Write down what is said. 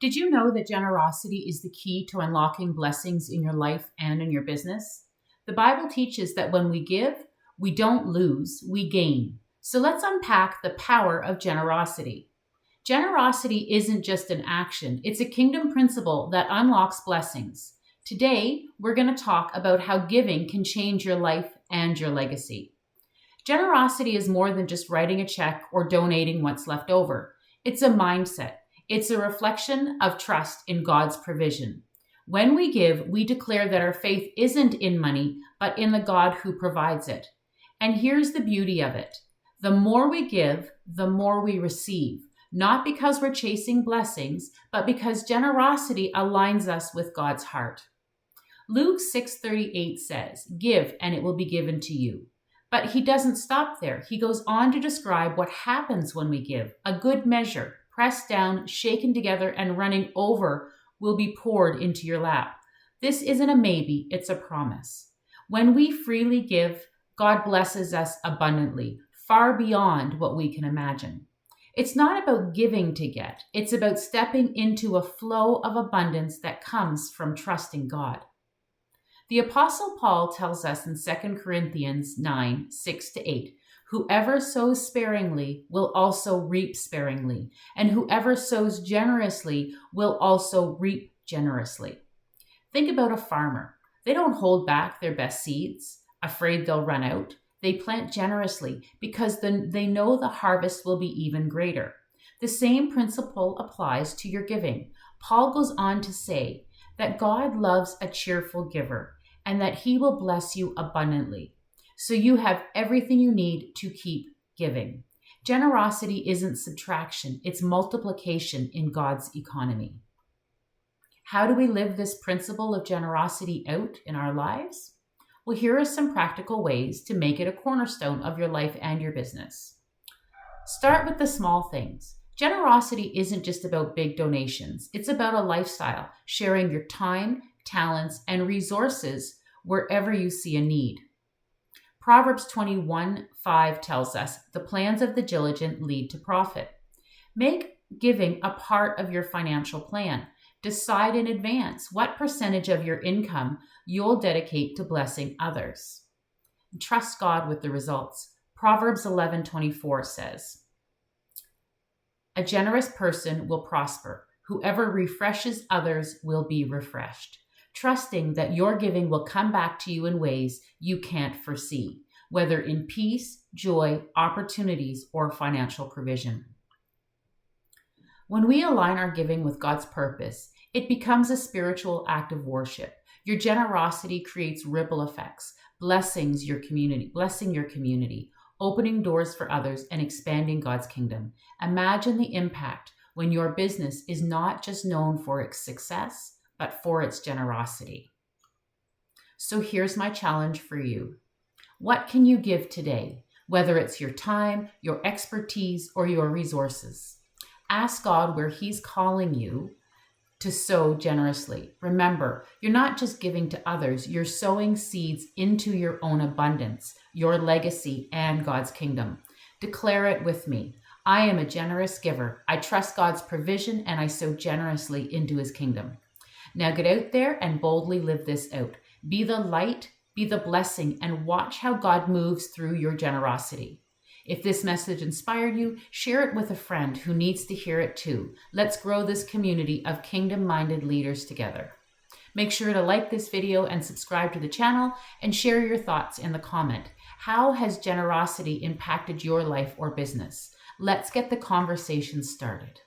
Did you know that generosity is the key to unlocking blessings in your life and in your business? The Bible teaches that when we give, we don't lose, we gain. So let's unpack the power of generosity. Generosity isn't just an action, it's a kingdom principle that unlocks blessings. Today, we're going to talk about how giving can change your life and your legacy. Generosity is more than just writing a check or donating what's left over. It's a mindset. It's a reflection of trust in God's provision. When we give, we declare that our faith isn't in money, but in the God who provides it. And here's the beauty of it. The more we give, the more we receive. Not because we're chasing blessings, but because generosity aligns us with God's heart. Luke 6:38 says, "Give, and it will be given to you." But he doesn't stop there. He goes on to describe what happens when we give. A good measure, pressed down, shaken together, and running over will be poured into your lap. This isn't a maybe, it's a promise. When we freely give, God blesses us abundantly, far beyond what we can imagine. It's not about giving to get. It's about stepping into a flow of abundance that comes from trusting God. The Apostle Paul tells us in 2 Corinthians 9:6-8, "Whoever sows sparingly will also reap sparingly, and whoever sows generously will also reap generously." Think about a farmer. They don't hold back their best seeds, afraid they'll run out. They plant generously because they know the harvest will be even greater. The same principle applies to your giving. Paul goes on to say that God loves a cheerful giver and that he will bless you abundantly. So you have everything you need to keep giving. Generosity isn't subtraction, it's multiplication in God's economy. How do we live this principle of generosity out in our lives? Well, here are some practical ways to make it a cornerstone of your life and your business. Start with the small things. Generosity isn't just about big donations. It's about a lifestyle, sharing your time, talents, and resources wherever you see a need. Proverbs 21:5 tells us, "The plans of the diligent lead to profit." Make giving a part of your financial plan. Decide in advance what percentage of your income you'll dedicate to blessing others. Trust God with the results. Proverbs 11:24 says, "A generous person will prosper. Whoever refreshes others will be refreshed." Trusting that your giving will come back to you in ways you can't foresee, whether in peace, joy, opportunities, or financial provision. When we align our giving with God's purpose, it becomes a spiritual act of worship. Your generosity creates ripple effects, blessing your community, opening doors for others, and expanding God's kingdom. Imagine the impact when your business is not just known for its success, but for its generosity. So here's my challenge for you. What can you give today, whether it's your time, your expertise, or your resources? Ask God where He's calling you to sow generously. Remember, you're not just giving to others, you're sowing seeds into your own abundance, your legacy, and God's kingdom. Declare it with me. I am a generous giver. I trust God's provision and I sow generously into His kingdom. Now get out there and boldly live this out. Be the light, be the blessing, and watch how God moves through your generosity. If this message inspired you, share it with a friend who needs to hear it too. Let's grow this community of kingdom-minded leaders together. Make sure to like this video and subscribe to the channel and share your thoughts in the comment. How has generosity impacted your life or business? Let's get the conversation started.